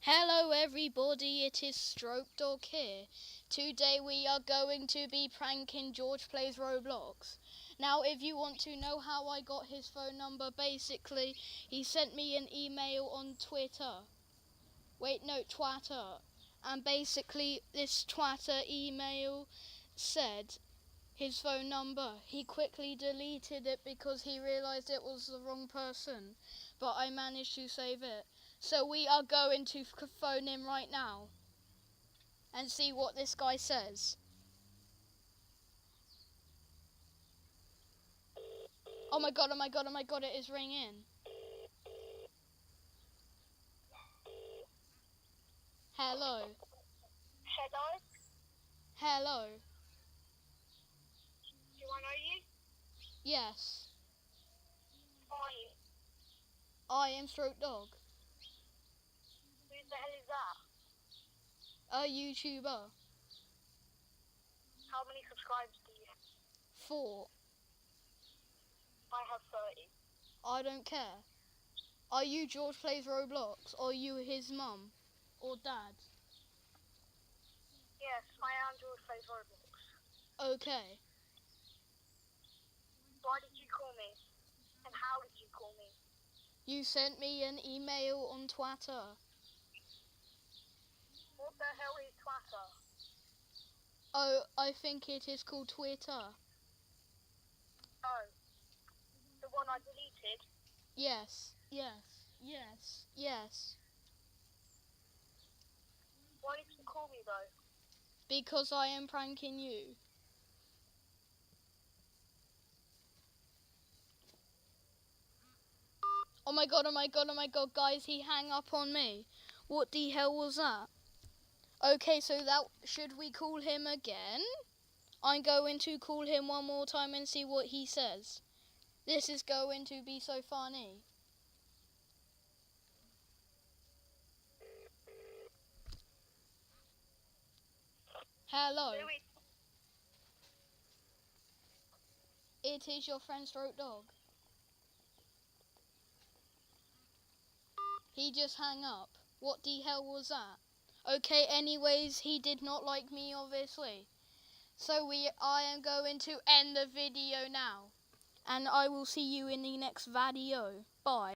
Hello everybody, it is Stroke Dog here. Today we are going to be pranking George Plays Roblox. Now if you want to know how I got his phone number, basically he sent me an email on Twitter. Twitter. And basically this Twitter email said his phone number. He quickly deleted it because he realized it was the wrong person, but I managed to save it. So we are going to phone him right now and see what this guy says. Oh my god, oh my god, oh my god, it is ringing. Hello. Hello? Hello. Do I know you? Yes. Who are you? I am Stroke Dog. Who the hell is that? A YouTuber. How many subscribers do you have? 4. I have 30. I don't care. Are you George Plays Roblox? Or are you his mum? Or dad? Yes, I am George Plays Robox. Okay. Why did you call me? And how did you call me? You sent me an email on Twitter. What the hell is Twitter? Oh, I think it is called Twitter. Oh, the one I deleted? Yes. Why did you call me though? Because I am pranking you. Oh my god, oh my god, oh my god, guys, he hung up on me. What the hell was that? Okay, so should we call him again? I'm going to call him one more time and see what he says. This is going to be so funny. Hello. It is your friend Stroke Dog. He just hung up. What the hell was that? Okay, anyways, he did not like me, obviously. So I am going to end the video now. And I will see you in the next video. Bye.